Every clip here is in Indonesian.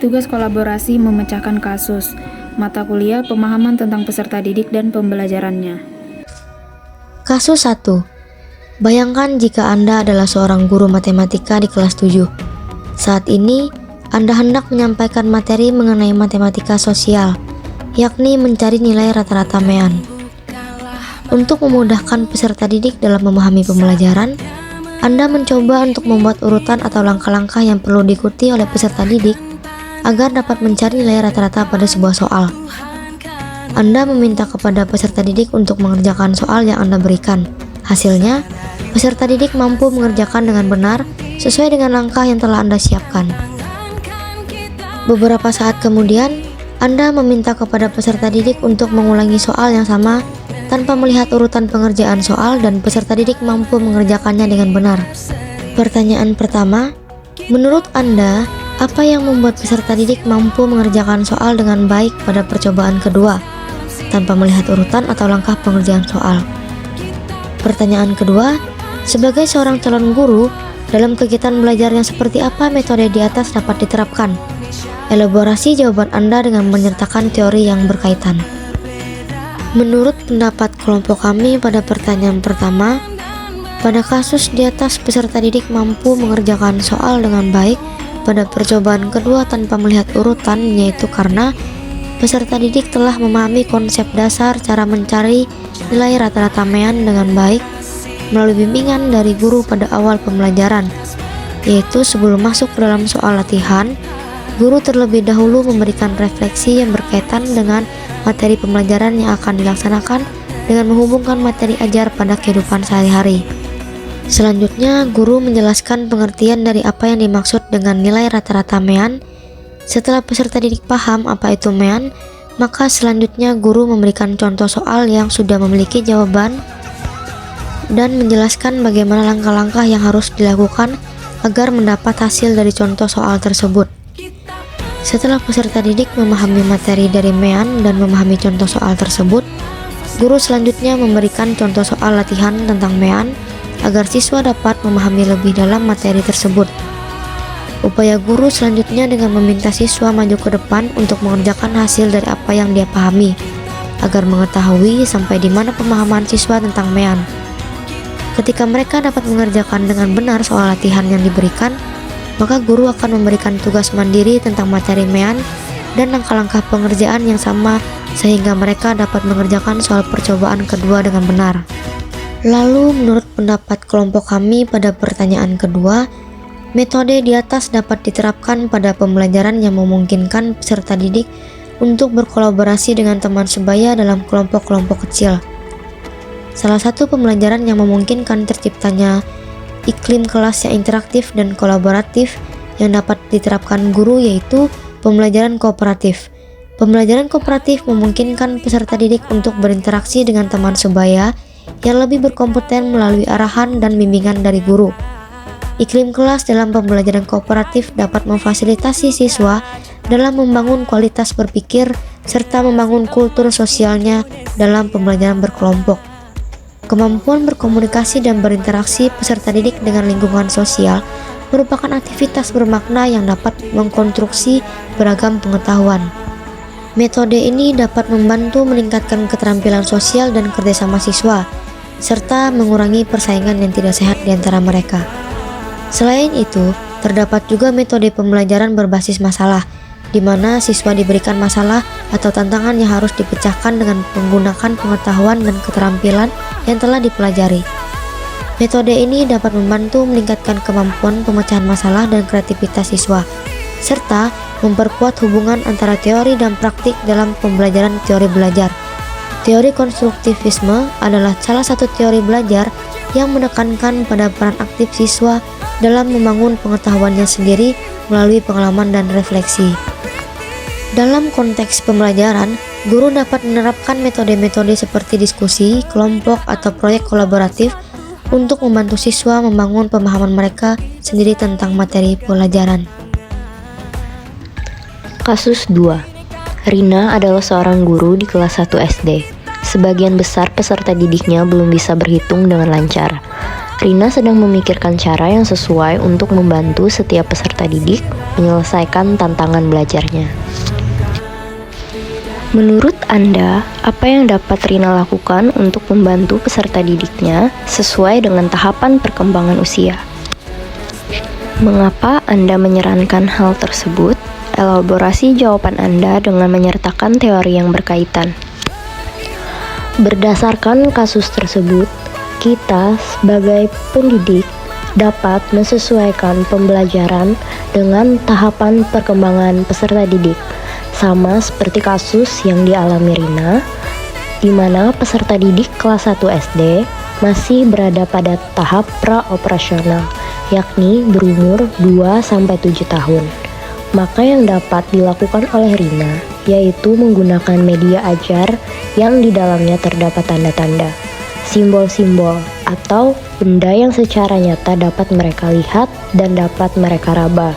tugas kolaborasi memecahkan kasus. Mata kuliah pemahaman tentang peserta didik dan pembelajarannya. Kasus 1. Bayangkan jika Anda adalah seorang guru matematika di kelas 7. Saat ini, Anda hendak menyampaikan materi mengenai matematika sosial, yakni mencari nilai rata-rata MEAN. Untuk memudahkan peserta didik dalam memahami pembelajaran, Anda mencoba untuk membuat urutan atau langkah-langkah yang perlu diikuti oleh peserta didik agar dapat mencari nilai rata-rata pada sebuah soal. Anda meminta kepada peserta didik untuk mengerjakan soal yang Anda berikan. Hasilnya, peserta didik mampu mengerjakan dengan benar sesuai dengan langkah yang telah Anda siapkan. Beberapa saat kemudian, Anda meminta kepada peserta didik untuk mengulangi soal yang sama tanpa melihat urutan pengerjaan soal dan peserta didik mampu mengerjakannya dengan benar. Pertanyaan pertama, menurut Anda, apa yang membuat peserta didik mampu mengerjakan soal dengan baik pada percobaan kedua, tanpa melihat urutan atau langkah pengerjaan soal? Pertanyaan kedua, sebagai seorang calon guru, dalam kegiatan belajar yang seperti apa metode di atas dapat diterapkan? Elaborasi jawaban Anda dengan menyertakan teori yang berkaitan. Menurut pendapat kelompok kami pada pertanyaan pertama, pada kasus di atas peserta didik mampu mengerjakan soal dengan baik pada percobaan kedua tanpa melihat urutan, yaitu karena peserta didik telah memahami konsep dasar cara mencari nilai rata-rata MEAN dengan baik melalui bimbingan dari guru pada awal pembelajaran, yaitu sebelum masuk ke dalam soal latihan, guru terlebih dahulu memberikan refleksi yang berkaitan dengan materi pembelajaran yang akan dilaksanakan dengan menghubungkan materi ajar pada kehidupan sehari-hari. Selanjutnya, guru menjelaskan pengertian dari apa yang dimaksud dengan nilai rata-rata MEAN. Setelah peserta didik paham apa itu MEAN, maka selanjutnya guru memberikan contoh soal yang sudah memiliki jawaban dan menjelaskan bagaimana langkah-langkah yang harus dilakukan agar mendapat hasil dari contoh soal tersebut. Setelah peserta didik memahami materi dari MEAN dan memahami contoh soal tersebut, guru selanjutnya memberikan contoh soal latihan tentang MEAN agar siswa dapat memahami lebih dalam materi tersebut. Upaya guru selanjutnya dengan meminta siswa maju ke depan untuk mengerjakan hasil dari apa yang dia pahami, agar mengetahui sampai di mana pemahaman siswa tentang MEAN. Ketika mereka dapat mengerjakan dengan benar soal latihan yang diberikan, maka guru akan memberikan tugas mandiri tentang materi MEAN dan langkah-langkah pengerjaan yang sama sehingga mereka dapat mengerjakan soal percobaan kedua dengan benar. Lalu menurut pendapat kelompok kami pada pertanyaan kedua, metode di atas dapat diterapkan pada pembelajaran yang memungkinkan peserta didik untuk berkolaborasi dengan teman sebaya dalam kelompok-kelompok kecil. Salah satu pembelajaran yang memungkinkan terciptanya iklim kelas yang interaktif dan kolaboratif yang dapat diterapkan guru yaitu pembelajaran kooperatif. Pembelajaran kooperatif memungkinkan peserta didik untuk berinteraksi dengan teman sebaya yang lebih berkompeten melalui arahan dan bimbingan dari guru. Iklim kelas dalam pembelajaran kooperatif dapat memfasilitasi siswa dalam membangun kualitas berpikir serta membangun kultur sosialnya dalam pembelajaran berkelompok. Kemampuan berkomunikasi dan berinteraksi peserta didik dengan lingkungan sosial merupakan aktivitas bermakna yang dapat mengkonstruksi beragam pengetahuan. Metode ini dapat membantu meningkatkan keterampilan sosial dan kerjasama siswa, serta mengurangi persaingan yang tidak sehat di antara mereka. Selain itu, terdapat juga metode pembelajaran berbasis masalah, di mana siswa diberikan masalah atau tantangan yang harus dipecahkan dengan menggunakan pengetahuan dan keterampilan yang telah dipelajari. Metode ini dapat membantu meningkatkan kemampuan pemecahan masalah dan kreativitas siswa, serta memperkuat hubungan antara teori dan praktik dalam pembelajaran teori belajar. Teori konstruktivisme adalah salah satu teori belajar yang menekankan pada peran aktif siswa dalam membangun pengetahuannya sendiri melalui pengalaman dan refleksi. Dalam konteks pembelajaran, guru dapat menerapkan metode-metode seperti diskusi, kelompok, atau proyek kolaboratif untuk membantu siswa membangun pemahaman mereka sendiri tentang materi pelajaran. Kasus 2. Rina adalah seorang guru di kelas 1 SD. Sebagian besar peserta didiknya belum bisa berhitung dengan lancar. Rina sedang memikirkan cara yang sesuai untuk membantu setiap peserta didik menyelesaikan tantangan belajarnya. Menurut Anda, apa yang dapat Rina lakukan untuk membantu peserta didiknya sesuai dengan tahapan perkembangan usia? Mengapa Anda menyarankan hal tersebut? Elaborasi jawaban Anda dengan menyertakan teori yang berkaitan. Berdasarkan kasus tersebut, kita sebagai pendidik dapat menyesuaikan pembelajaran dengan tahapan perkembangan peserta didik, sama seperti kasus yang dialami Rina, di mana peserta didik kelas 1 SD masih berada pada tahap pra-operasional, yakni berumur 2-7 tahun. Maka yang dapat dilakukan oleh Rina yaitu menggunakan media ajar yang di dalamnya terdapat tanda-tanda, simbol-simbol, atau benda yang secara nyata dapat mereka lihat dan dapat mereka raba.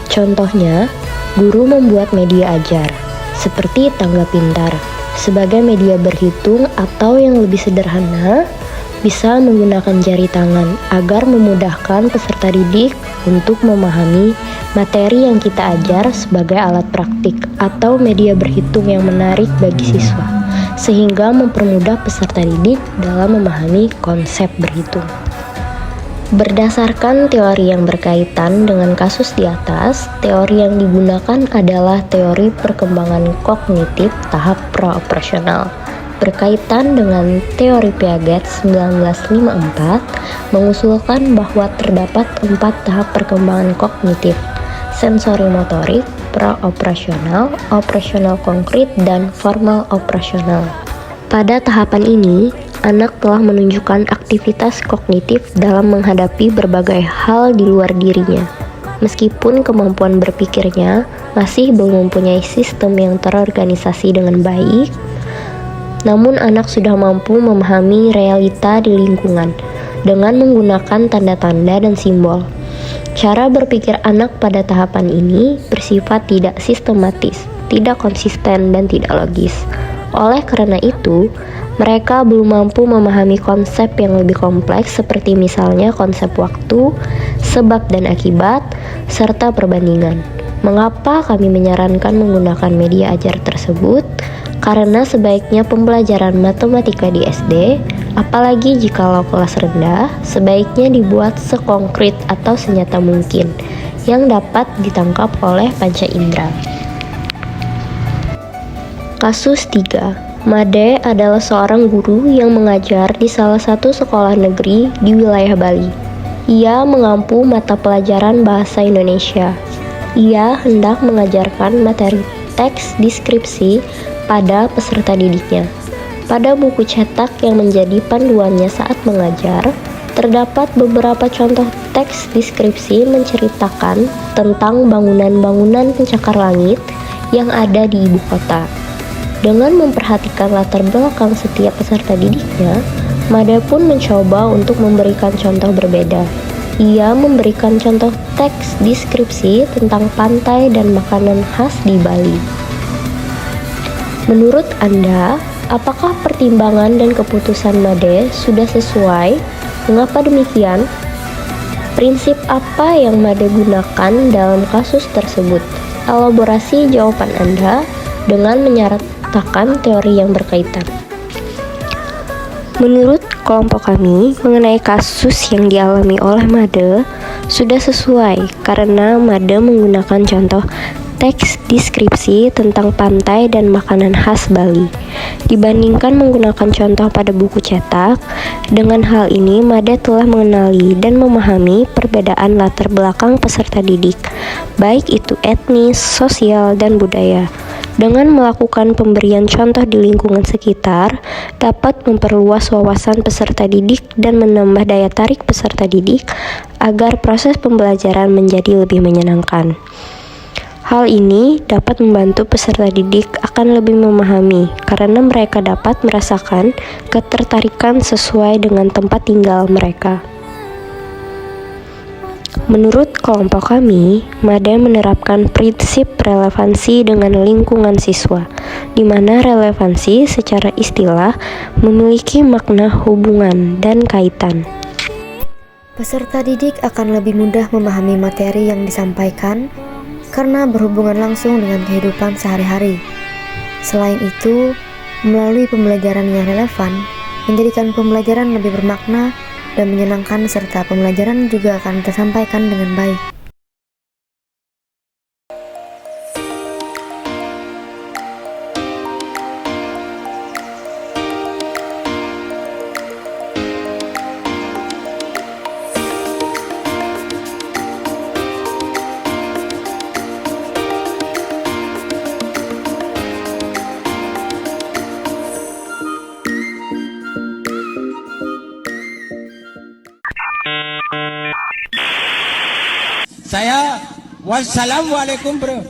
Contohnya, guru membuat media ajar, seperti tangga pintar, sebagai media berhitung atau yang lebih sederhana, bisa menggunakan jari tangan agar memudahkan peserta didik untuk memahami materi yang kita ajar sebagai alat praktik atau media berhitung yang menarik bagi siswa, sehingga mempermudah peserta didik dalam memahami konsep berhitung. Berdasarkan teori yang berkaitan dengan kasus di atas, teori yang digunakan adalah teori perkembangan kognitif tahap pra-operasional. Berkaitan dengan teori Piaget 1954, mengusulkan bahwa terdapat 4 tahap perkembangan kognitif: sensori motorik, pra-operasional, operasional konkret, dan formal operasional. Pada tahapan ini, anak telah menunjukkan aktivitas kognitif dalam menghadapi berbagai hal di luar dirinya. Meskipun kemampuan berpikirnya masih belum mempunyai sistem yang terorganisasi dengan baik, namun anak sudah mampu memahami realita di lingkungan dengan menggunakan tanda-tanda dan simbol. Cara berpikir anak pada tahapan ini bersifat tidak sistematis, tidak konsisten, dan tidak logis. Oleh karena itu, mereka belum mampu memahami konsep yang lebih kompleks seperti misalnya konsep waktu, sebab dan akibat, serta perbandingan. Mengapa kami menyarankan menggunakan media ajar tersebut? Karena sebaiknya pembelajaran matematika di SD, apalagi jikalau kelas rendah, sebaiknya dibuat sekonkret atau senyata mungkin, yang dapat ditangkap oleh panca indera. Kasus 3. Made adalah seorang guru yang mengajar di salah satu sekolah negeri di wilayah Bali. Ia mengampu mata pelajaran bahasa Indonesia. Ia hendak mengajarkan materi teks deskripsi pada peserta didiknya. Pada buku cetak yang menjadi panduannya saat mengajar, terdapat beberapa contoh teks deskripsi menceritakan tentang bangunan-bangunan pencakar langit yang ada di ibu kota. Dengan memperhatikan latar belakang setiap peserta didiknya, Made pun mencoba untuk memberikan contoh berbeda. Ia memberikan contoh teks deskripsi tentang pantai dan makanan khas di Bali. Menurut Anda, apakah pertimbangan dan keputusan Made sudah sesuai? Mengapa demikian? Prinsip apa yang Made gunakan dalam kasus tersebut? Elaborasi jawaban Anda dengan menyertakan teori yang berkaitan. Menurut kelompok kami, mengenai kasus yang dialami oleh Made sudah sesuai karena Made menggunakan contoh teks deskripsi tentang pantai dan makanan khas Bali dibandingkan menggunakan contoh pada buku cetak. Dengan hal ini, Made telah mengenali dan memahami perbedaan latar belakang peserta didik, baik itu etnis, sosial, dan budaya. Dengan melakukan pemberian contoh di lingkungan sekitar, dapat memperluas wawasan peserta didik dan menambah daya tarik peserta didik agar proses pembelajaran menjadi lebih menyenangkan. Hal ini dapat membantu peserta didik akan lebih memahami karena mereka dapat merasakan ketertarikan sesuai dengan tempat tinggal mereka. Menurut kelompok kami, Made menerapkan prinsip relevansi dengan lingkungan siswa, di mana relevansi secara istilah memiliki makna hubungan dan kaitan. Peserta didik akan lebih mudah memahami materi yang disampaikan karena berhubungan langsung dengan kehidupan sehari-hari. Selain itu, melalui pembelajaran yang relevan, menjadikan pembelajaran lebih bermakna dan menyenangkan serta pembelajaran juga akan tersampaikan dengan baik. Saya wassalamualaikum bro.